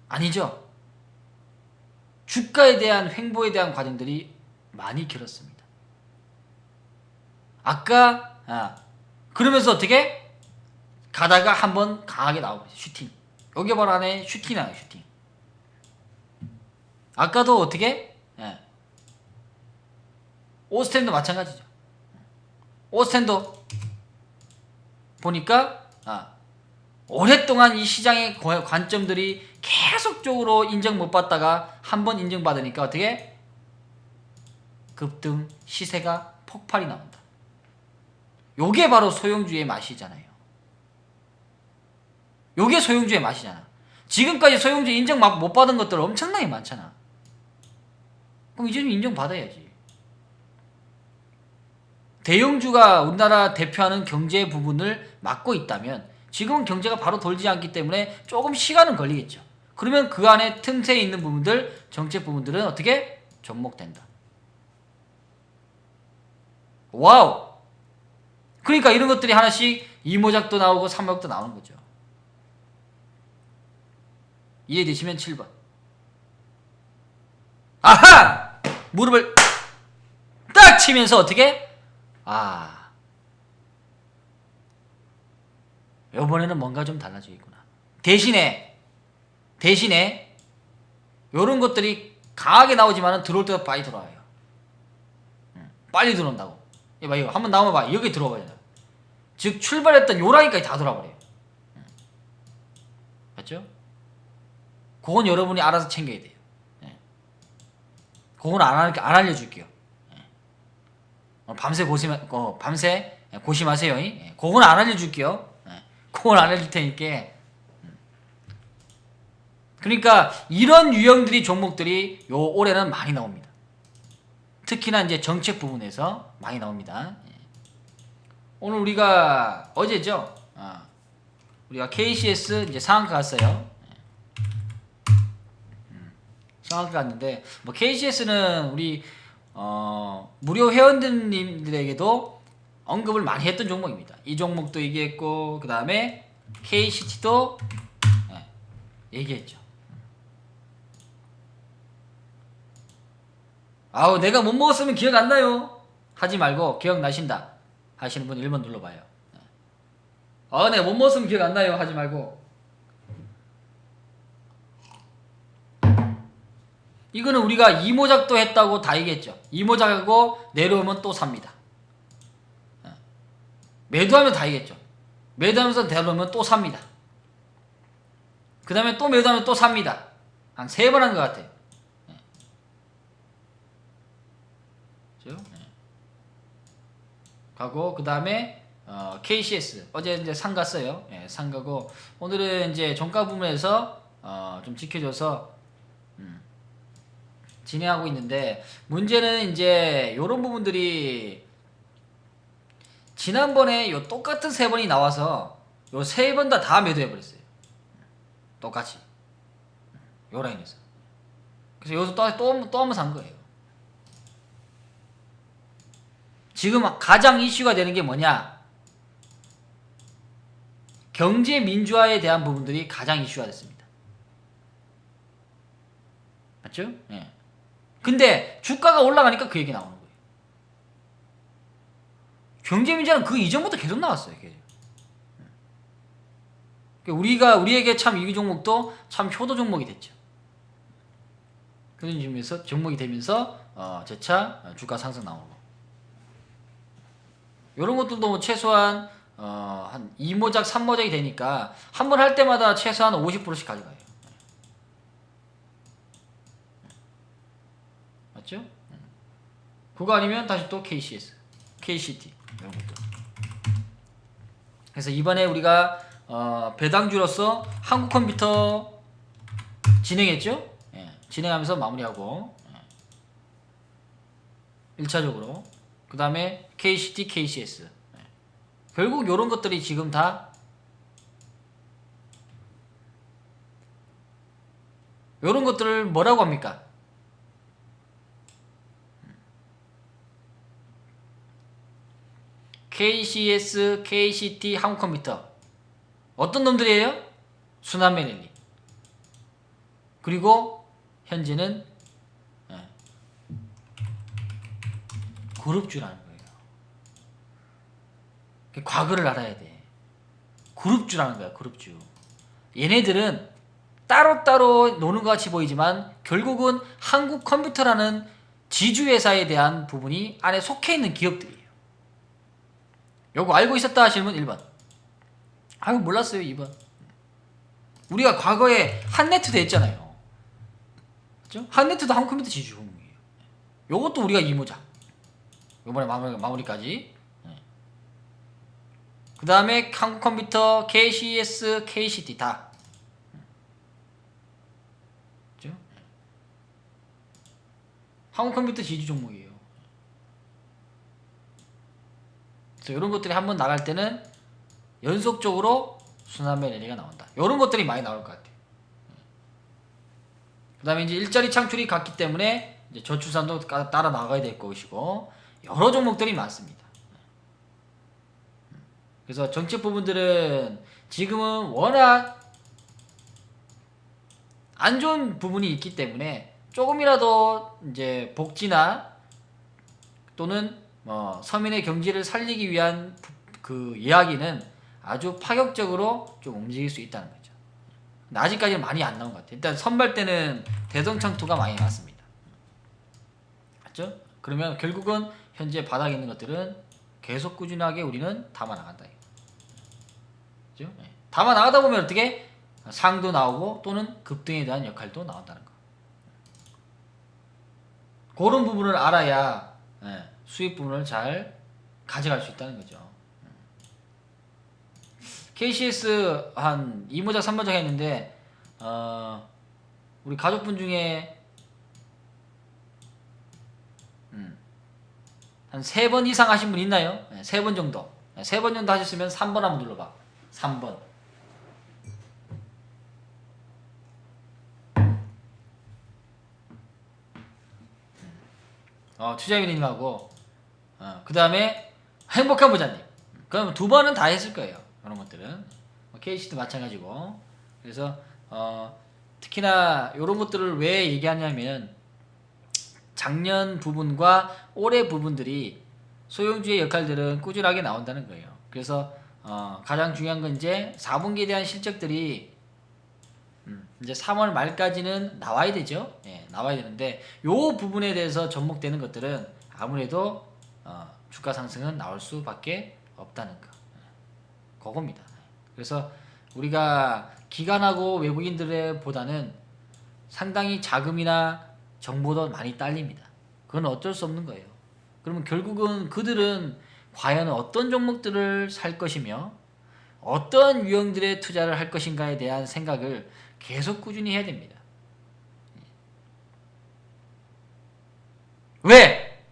아니죠. 주가에 대한 횡보에 대한 과정들이 많이 길었습니다. 아까 그러면서 어떻게 가다가 한번 강하게 나오고 슈팅. 여기 바로 안에 슈팅이 나와요. 슈팅. 아까도 어떻게 오스템도 마찬가지죠. 오스템도 보니까 오랫동안 이 시장의 관점들이 계속적으로 인정 못 받다가 한번 인정받으니까 어떻게 급등 시세가 폭발이 나온다. 요게 바로 소형주의 맛이잖아요. 요게 소형주의 맛이잖아. 지금까지 소형주 인정 못 받은 것들 엄청나게 많잖아. 그럼 이제 좀 인정받아야지. 대형주가 우리나라 대표하는 경제 부분을 맡고 있다면 지금은 경제가 바로 돌지 않기 때문에 조금 시간은 걸리겠죠. 그러면 그 안에 틈새에 있는 부분들, 정책 부분들은 어떻게 접목된다. 와우! 그러니까 이런 것들이 하나씩 이모작도 나오고 삼모작도 나오는 거죠. 이해되시면 7번. 아하! 무릎을 딱 치면서 어떻게? 요번에는 뭔가 좀 달라지겠구나. 대신에 요런 것들이 강하게 나오지만은 들어올 때가 빨리 들어와요. 빨리 들어온다고. 이봐, 이거 한번 나오면 봐. 여기 들어와봐요. 즉 출발했던 요 라인까지 다 돌아버려요. 맞죠? 그건 여러분이 알아서 챙겨야 돼요. 그건 안 알려줄게요. 밤새 고심하세요. 그건 안 알려줄게요. 그건 안 알려줄 테니까. 그러니까 이런 유형들이 종목들이 요 올해는 많이 나옵니다. 특히나 이제 정책 부분에서 많이 나옵니다. 오늘 우리가 어제죠. 우리가 KCS 이제 상한가 갔어요. 상한가 갔는데 뭐 KCS는 우리 무료 회원님들에게도 언급을 많이 했던 종목입니다. 이 종목도 얘기했고 그 다음에 KCT도 얘기했죠. 아우 내가 못 먹었으면 기억 안 나요. 하지 말고 기억나신다 하시는 분 1번 눌러봐요. 내가 못 먹었으면 기억 안 나요 하지 말고. 이거는 우리가 이모작도 했다고 다 얘기했죠. 이모작하고 내려오면 또 삽니다. 매도하면 다 얘기했죠. 매도하면서 내려오면 또 삽니다. 그 다음에 또 매도하면 또 삽니다. 한 3번 한 것 같아요. 가고 그 다음에 KCS 어제 이제 상 갔어요. 상 가고 오늘은 이제 종가 부분에서 좀 지켜줘서 진행하고 있는데 문제는 이제 요런 부분들이 지난번에 요 똑같은 3번이 나와서 요 3번 다 매도해 버렸어요. 똑같이 요 라인에서. 그래서 여기서 또 한번 산 거예요. 지금 가장 이슈가 되는 게 뭐냐? 경제 민주화에 대한 부분들이 가장 이슈가 됐습니다. 맞죠? 예. 근데 주가가 올라가니까 그 얘기 나오는 거예요. 경제 민주화는 그 이전부터 계속 나왔어요. 우리에게 참 이 종목도 참 효도 종목이 됐죠. 그런 점에서 종목이 되면서 재차 주가 상승 나오고. 이런 것들도 뭐 최소한 한 2모작 3모작이 되니까 한 번 할 때마다 최소한 50%씩 가져가요. 맞죠? 그거 아니면 다시 또 KCS, KCT 이런 것들. 그래서 이번에 우리가 배당주로서 한국컴퓨터 진행했죠? 진행하면서 마무리하고 1차적으로 그 다음에 KCT, KCS. 결국 이런 것들이 지금 다 이런 것들을 뭐라고 합니까? KCS, KCT, 한국컴퓨터. 어떤 놈들이에요? 순환매 랠리. 그리고 현재는 그룹주라는 거예요. 과거를 알아야 돼. 그룹주라는 거야. 그룹주. 얘네들은 따로따로 노는 것 같이 보이지만 결국은 한국컴퓨터라는 지주회사에 대한 부분이 안에 속해 있는 기업들이에요. 요거 알고 있었다 하시는 분 1번. 아유 몰랐어요 2번. 우리가 과거에 한네트도 했잖아요. 그렇죠? 한네트도 한국컴퓨터 지주 종목이에요. 요것도 우리가 이모작. 요번에 마무리까지. 그 다음에 한국컴퓨터, KCS, KCT 다. 그렇죠? 한국컴퓨터 지주 종목이에요. 그래서 이런 것들이 한번 나갈 때는 연속적으로 순환매 랠리가 나온다. 이런 것들이 많이 나올 것 같아요. 그 다음에 이제 일자리 창출이 갔기 때문에 이제 저출산도 따라 나가야 될 것이고 여러 종목들이 많습니다. 그래서 정책 부분들은 지금은 워낙 안 좋은 부분이 있기 때문에 조금이라도 이제 복지나 또는 서민의 경제를 살리기 위한 그 이야기는 아주 파격적으로 좀 움직일 수 있다는 거죠. 근데 아직까지는 많이 안 나온 것 같아요. 일단 선발 때는 대성창투가 많이 나왔습니다. 맞죠? 그러면 결국은 현재 바닥에 있는 것들은 계속 꾸준하게 우리는 담아 나간다. 그죠? 담아 나가다 보면 어떻게 상도 나오고 또는 급등에 대한 역할도 나온다는 거. 그런 부분을 알아야 수익 부분을 잘 가져갈 수 있다는 거죠. KCS 한 2모작 3모작 했는데 우리 가족분 중에 한 3번 이상 하신 분 있나요? 3번 정도. 3번 정도 하셨으면 3번 한번 눌러봐. 3번. 투자민님하고 그 다음에 행복한 부자님. 그럼 2번은 다 했을 거예요. 그런 것들은 KC도 마찬가지고. 그래서 특히나 이런 것들을 왜 얘기하냐면 작년 부분과 올해 부분들이 소형주의 역할들은 꾸준하게 나온다는 거예요. 그래서 가장 중요한 건 이제 4분기에 대한 실적들이 이제 3월 말까지는 나와야 되죠. 나와야 되는데 요 부분에 대해서 접목되는 것들은 아무래도 주가 상승은 나올 수밖에 없다는 거. 그겁니다. 그래서 우리가 기관하고 외국인들의 보다는 상당히 자금이나 정보도 많이 딸립니다. 그건 어쩔 수 없는 거예요. 그러면 결국은 그들은 과연 어떤 종목들을 살 것이며 어떤 유형들의 투자를 할 것인가에 대한 생각을 계속 꾸준히 해야 됩니다. 왜?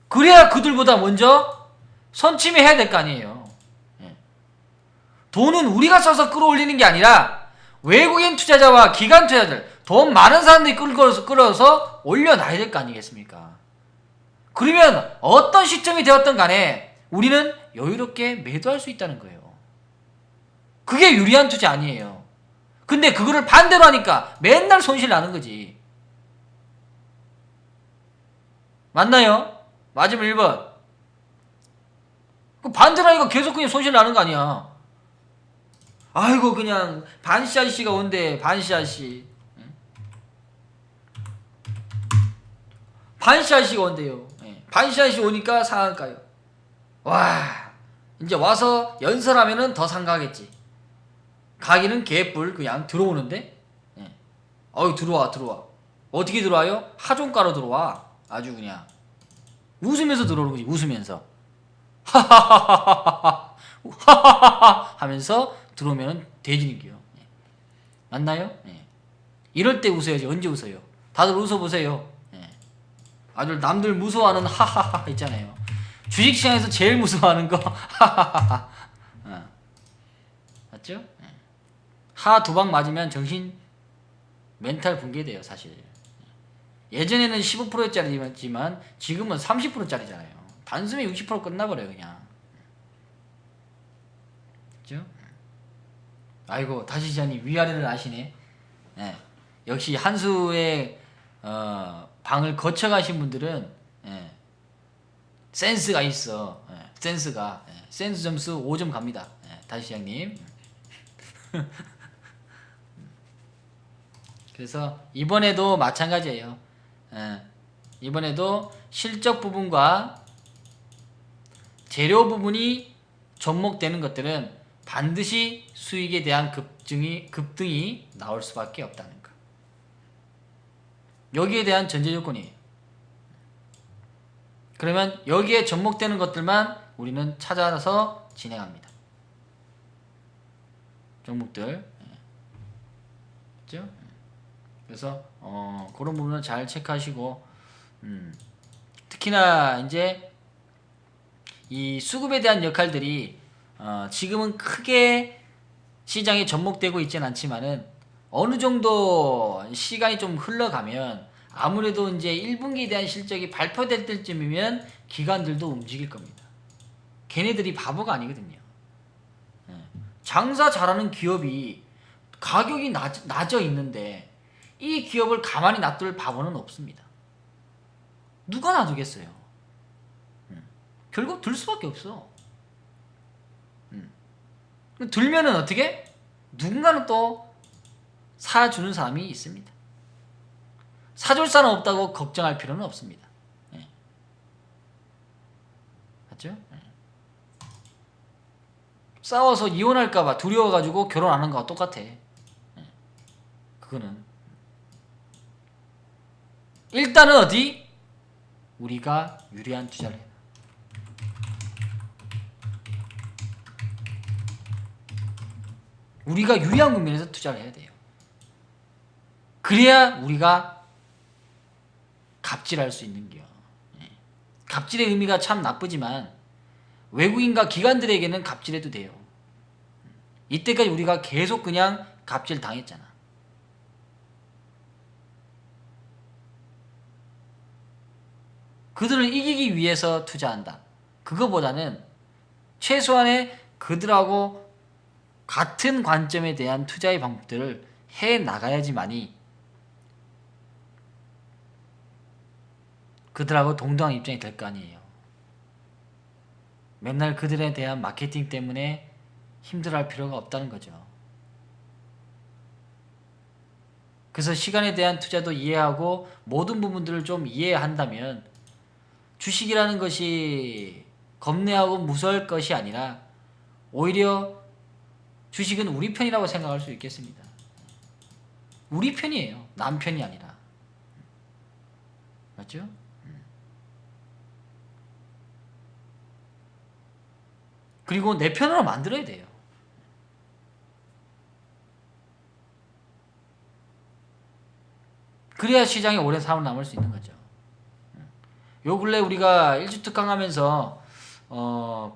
그래야 그들보다 먼저 선침해야 될 거 아니에요. 돈은 우리가 써서 끌어올리는 게 아니라 외국인 투자자와 기관 투자자들, 돈 많은 사람들이 끌어서 올려놔야 될 거 아니겠습니까? 그러면 어떤 시점이 되었든 간에 우리는 여유롭게 매도할 수 있다는 거예요. 그게 유리한 투자 아니에요. 근데 그거를 반대로 하니까 맨날 손실 나는 거지. 맞나요? 맞으면 1번. 그 반대로 하니까 계속 그냥 손실 나는 거 아니야. 아이고 그냥 반시 아저씨가 온대. 반시 아저씨. 반시 아저씨가 온대요. 반시 아저씨 오니까 상한가요. 와 이제 와서 연설하면은 더 상가겠지. 가기는 개뿔 그냥 들어오는데 어이 들어와. 어떻게 들어와요? 하종가로 들어와. 아주 그냥 웃으면서 들어오는 거지. 웃으면서 하하하하하 하면서 들어오면은 돼지는 게요. 맞나요? 이럴 때 웃어야지. 언제 웃어요? 다들 웃어보세요. 아주 남들 무서워하는 하하하 있잖아요. 주식시장에서 제일 무서워하는 거 하하하하. 맞죠? 하 2방 맞으면 정신 멘탈 붕괴돼요 사실. 예전에는 15%짜리지만 지금은 30%짜리잖아요. 단숨에 60% 끝나버려요 그냥. 그죠? 아이고 다시 시장님 위아래를 아시네. 예. 역시 한수의 방을 거쳐가신 분들은 예. 센스가 있어. 예. 센스가 센스 점수 5점 갑니다. 예. 다시 시장님. 그래서 이번에도 마찬가지예요. 예. 이번에도 실적 부분과 재료 부분이 접목되는 것들은 반드시 수익에 대한 급등이 나올 수밖에 없다는 거. 여기에 대한 전제 조건이에요. 그러면 여기에 접목되는 것들만 우리는 찾아서 진행합니다. 종목들. 그죠? 그래서 그런 부분은 잘 체크하시고 특히나 이제 이 수급에 대한 역할들이 지금은 크게 시장에 접목되고 있지는 않지만은 어느 정도 시간이 좀 흘러가면 아무래도 이제 1분기에 대한 실적이 발표될 때쯤이면 기관들도 움직일 겁니다. 걔네들이 바보가 아니거든요. 장사 잘하는 기업이 가격이 낮아 있는데 이 기업을 가만히 놔둘 바보는 없습니다. 누가 놔두겠어요? 결국 들 수밖에 없어. 들면은 어떻게? 누군가는 또 사주는 사람이 있습니다. 사줄 사람 없다고 걱정할 필요는 없습니다. 맞죠? 싸워서 이혼할까봐 두려워가지고 결혼 안 하는 거와 똑같아. 그거는 일단은 어디? 우리가 유리한 투자를 해야 돼. 우리가 유리한 국면에서 투자를 해야 돼요. 그래야 우리가 갑질할 수 있는 거야. 갑질의 의미가 참 나쁘지만 외국인과 기관들에게는 갑질해도 돼요. 이때까지 우리가 계속 그냥 갑질 당했잖아. 그들을 이기기 위해서 투자한다. 그거보다는 최소한의 그들하고 같은 관점에 대한 투자의 방법들을 해 나가야지만이 그들하고 동등한 입장이 될 거 아니에요. 맨날 그들에 대한 마케팅 때문에 힘들어할 필요가 없다는 거죠. 그래서 시간에 대한 투자도 이해하고 모든 부분들을 좀 이해한다면 주식이라는 것이 겁내하고 무서울 것이 아니라 오히려 주식은 우리 편이라고 생각할 수 있겠습니다. 우리 편이에요. 남 편이 아니라. 맞죠? 그리고 내 편으로 만들어야 돼요. 그래야 시장에 오래 살아남을 수 있는 거죠. 요 근래 우리가 일주특강하면서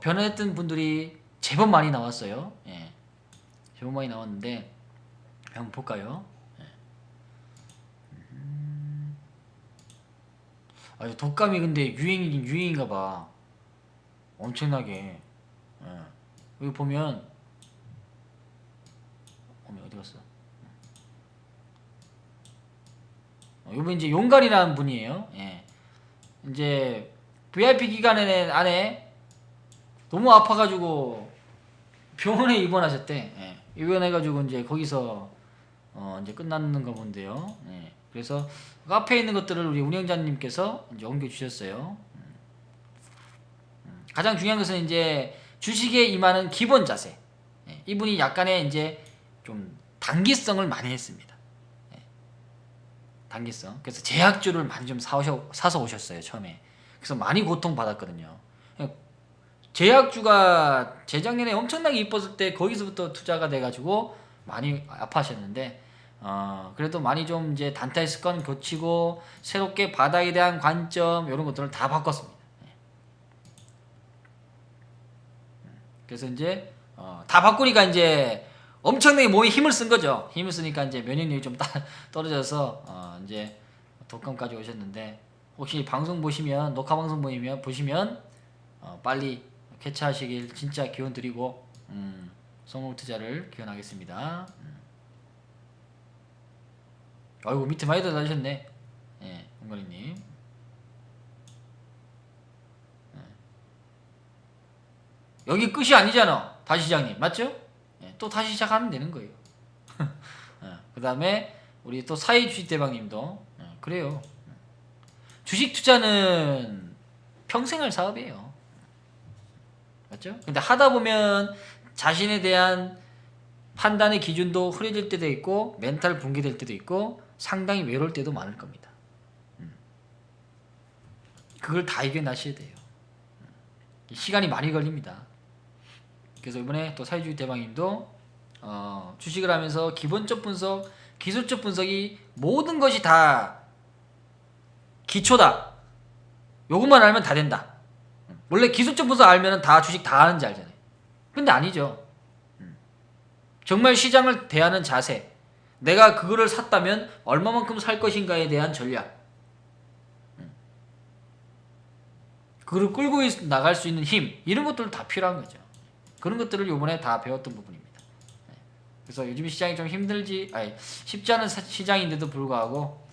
변화했던 분들이 제법 많이 나왔어요. 예. 제법 많이 나왔는데 한번 볼까요? 예. 독감이 근데 유행이긴 유행인가 봐. 엄청나게. 예. 여기 보면 어디 갔어? 이번 이제 용갈이라는 분이에요. 예. 이제 VIP 기간 안에 너무 아파가지고 병원에 입원하셨대. 예. 입원해가지고 이제 거기서 이제 끝났는 거 본데요. 예. 그래서 카페에 있는 것들을 우리 운영자님께서 이제 옮겨주셨어요. 가장 중요한 것은 이제 주식에 임하는 기본 자세. 예. 이분이 약간의 이제 좀 단기성을 많이 했습니다. 예. 단기성. 그래서 제약주를 많이 좀 사서 오셨어요 처음에. 그래서 많이 고통받았거든요. 제약주가 재작년에 엄청나게 이뻤을 때 거기서부터 투자가 돼가지고 많이 아파하셨는데 그래도 많이 좀 이제 단타의 습관 고치고 새롭게 바닥에 대한 관점 이런 것들을 다 바꿨습니다. 그래서 이제 다 바꾸니까 이제 엄청나게 몸에 힘을 쓴 거죠. 힘을 쓰니까 이제 면역력이 좀 떨어져서 이제 독감까지 오셨는데 혹시 방송 보시면 녹화 방송 보시면 빨리 쾌차하시길 진짜 기원 드리고 성공 투자를 기원하겠습니다. 아이고 밑에 많이 달아주셨네. 예, 홍건희님. 여기 끝이 아니잖아. 다시 시장님 맞죠? 예, 또 다시 시작하면 되는 거예요. 그 다음에 우리 또 사회주식대방님도 그래요. 주식 투자는 평생 할 사업이에요. 맞죠? 근데 하다 보면 자신에 대한 판단의 기준도 흐려질 때도 있고 멘탈 붕괴될 때도 있고 상당히 외로울 때도 많을 겁니다. 그걸 다 이겨나셔야 돼요. 시간이 많이 걸립니다. 그래서 이번에 또 사회주의 대방님도 주식을 하면서 기본적 분석, 기술적 분석이 모든 것이 다 기초다. 요것만 알면 다 된다. 원래 기술적 분석 알면 다 주식 다 하는지 알잖아요. 근데 아니죠. 정말 시장을 대하는 자세, 내가 그거를 샀다면 얼마만큼 살 것인가에 대한 전략, 그걸 끌고 나갈 수 있는 힘, 이런 것들 다 필요한 거죠. 그런 것들을 이번에 다 배웠던 부분입니다. 그래서 요즘 시장이 좀 쉽지 않은 시장인데도 불구하고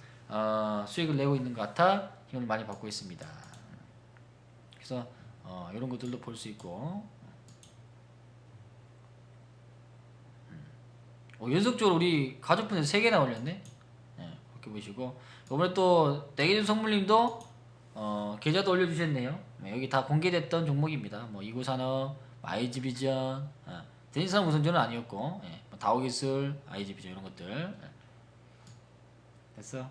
수익을 내고 있는 것 같아 힘을 많이 받고 있습니다. 그래서 이런 것들도 볼 수 있고 연속적으로 우리 가족분들 3개나 올렸네. 그렇게 보시고 이번에 또 내계준 선물님도 계좌도 올려주셨네요. 여기 다 공개됐던 종목입니다. 뭐 이구산업, IG비전, 대진산 우선전은 아니었고 다오기술, IG비전 이런 것들. 그래서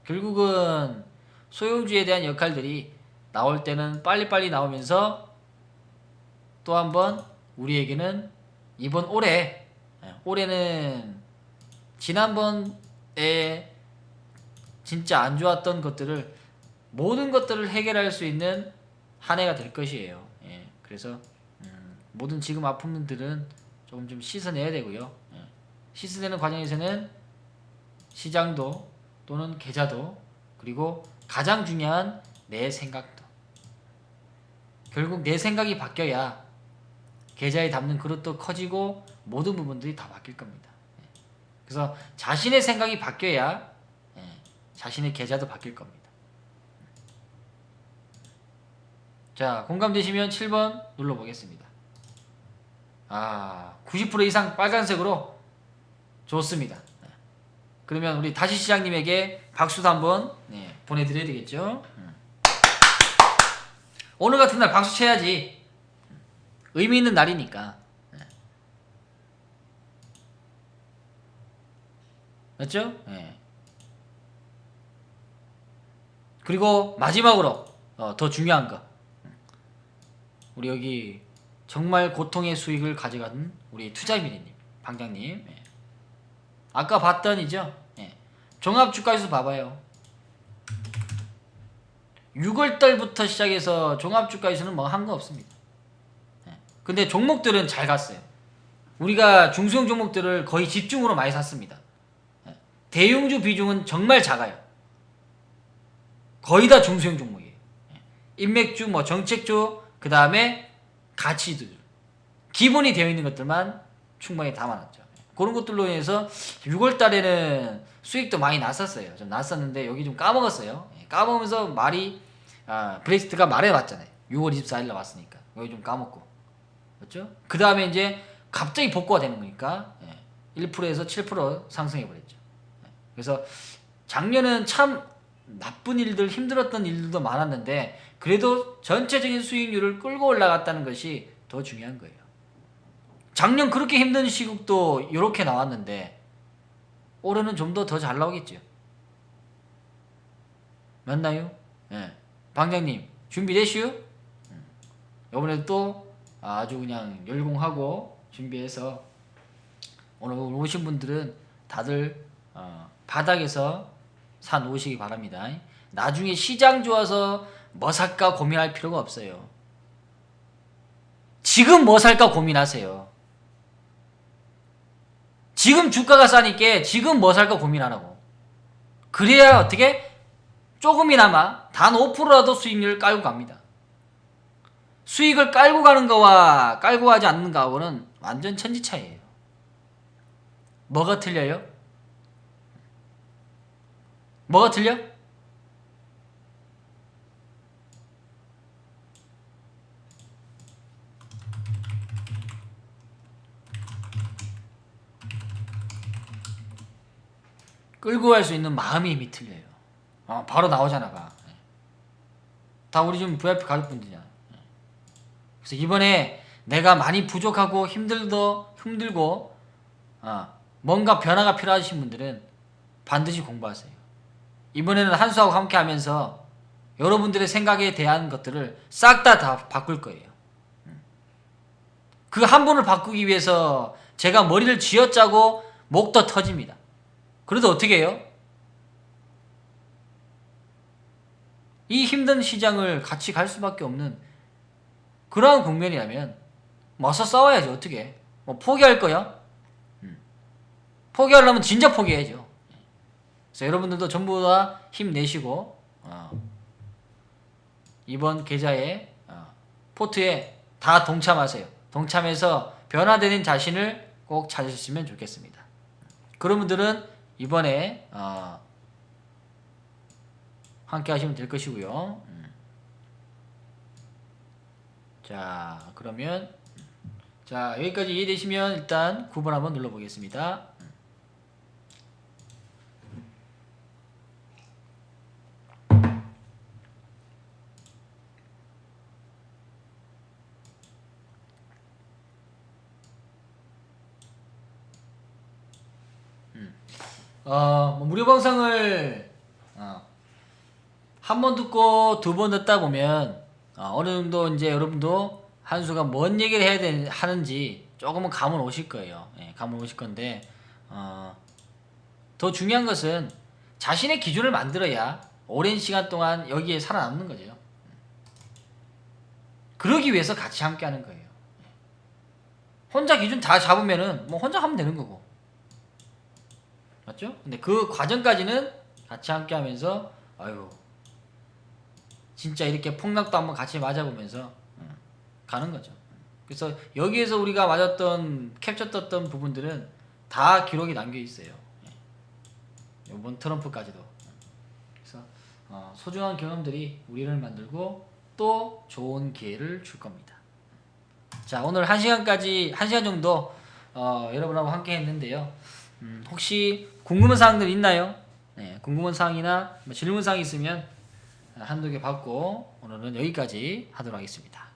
결국은 소형주에 대한 역할들이 나올 때는 빨리빨리 나오면서 또 한번 우리에게는 이번 올해는 지난번에 진짜 안 좋았던 것들을 모든 것들을 해결할 수 있는 한 해가 될 것이에요. 그래서 모든 지금 아픔들은 조금 좀 씻어내야 되고요. 씻어내는 과정에서는 시장도 또는 계좌도 그리고 가장 중요한 내 생각도 결국 내 생각이 바뀌어야 계좌에 담는 그릇도 커지고 모든 부분들이 다 바뀔 겁니다. 그래서 자신의 생각이 바뀌어야 자신의 계좌도 바뀔 겁니다. 자, 공감되시면 7번 눌러보겠습니다. 90% 이상 빨간색으로 좋습니다. 그러면 우리 다시 시장님에게 박수도 한번 보내드려야 되겠죠. 오늘 같은 날 박수 쳐야지. 의미 있는 날이니까. 맞죠? 그리고 마지막으로 더 중요한 거, 우리 여기 정말 고통의 수익을 가져간 우리 투자미래님, 방장님. 아까 봤더니죠. 종합주가지수 봐봐요. 6월달부터 시작해서 종합주가지수는 뭐 한 거 없습니다. 근데 종목들은 잘 갔어요. 우리가 중소형 종목들을 거의 집중으로 많이 샀습니다. 대형주 비중은 정말 작아요. 거의 다 중소형 종목이에요. 인맥주, 뭐 정책주, 그 다음에 가치들, 기본이 되어 있는 것들만 충분히 담아놨죠. 그런 것들로 인해서 6월달에는 수익도 많이 났었어요. 좀 났었는데 여기 좀 까먹었어요. 까먹으면서 브렉시트가 말해왔잖아요. 6월 24일 날 왔으니까 여기 좀 까먹고, 그렇죠? 그 다음에 이제 갑자기 복구가 되는 거니까 1%에서 7% 상승해버렸죠. 그래서 작년은 참 나쁜 일들, 힘들었던 일들도 많았는데 그래도 전체적인 수익률을 끌고 올라갔다는 것이 더 중요한 거예요. 작년 그렇게 힘든 시국도 이렇게 나왔는데 올해는 좀 더 잘 나오겠죠. 맞나요? 방장님 준비되시오? 이번에도 또 아주 그냥 열공하고 준비해서 오늘 오신 분들은 다들 바닥에서 사 놓으시기 바랍니다. 나중에 시장 좋아서 뭐 살까 고민할 필요가 없어요. 지금 뭐 살까 고민하세요. 지금 주가가 싸니까 지금 뭐 살까 고민하라고. 그래야 어떻게 조금이나마 단 5%라도 수익률을 깔고 갑니다. 수익을 깔고 가는 거와 깔고 가지 않는 거하고는 완전 천지 차이예요. 뭐가 틀려요? 뭐가 틀려? 끌고 갈 수 있는 마음의 힘이 틀려요. 바로 나오잖아, 가. 다 우리 좀 VIP 가족분들이야. 그래서 이번에 내가 많이 부족하고 힘들고 뭔가 변화가 필요하신 분들은 반드시 공부하세요. 이번에는 한수하고 함께 하면서 여러분들의 생각에 대한 것들을 싹 다 바꿀 거예요. 그 한 분을 바꾸기 위해서 제가 머리를 쥐어짜고 목도 터집니다. 그래도 어떻게 해요? 이 힘든 시장을 같이 갈 수밖에 없는 그러한 국면이라면 맞서 싸워야지. 어떻게 해? 뭐 포기할 거야? 포기하려면 진짜 포기해야죠. 그래서 여러분들도 전부 다 힘내시고 이번 계좌에 포트에 다 동참하세요. 동참해서 변화되는 자신을 꼭 찾으셨으면 좋겠습니다. 그런 분들은 이번에 함께 하시면 될 것이고요. 자, 그러면 자, 여기까지 이해되시면 일단 9번 한번 눌러보겠습니다. 뭐 무료 방송을 한 번 듣고 두 번 듣다 보면 어느 정도 이제 여러분도 한수가 뭔 얘기를 하는지 조금은 감은 오실 거예요. 예, 감은 오실 건데 더 중요한 것은 자신의 기준을 만들어야 오랜 시간 동안 여기에 살아남는 거죠. 그러기 위해서 같이 함께 하는 거예요. 혼자 기준 다 잡으면은 뭐 혼자 하면 되는 거고. 맞죠? 근데 그 과정까지는 같이 함께 하면서 아유 진짜 이렇게 폭락도 한번 같이 맞아보면서 가는 거죠. 그래서 여기에서 우리가 맞았던 캡처 떴던 부분들은 다 기록이 남겨 있어요. 이번 트럼프까지도. 그래서 소중한 경험들이 우리를 만들고 또 좋은 기회를 줄 겁니다. 자, 오늘 1시간 정도 여러분하고 함께 했는데요. 혹시 궁금한 사항들 있나요? 네, 궁금한 사항이나 질문 사항이 있으면 한두 개 받고 오늘은 여기까지 하도록 하겠습니다.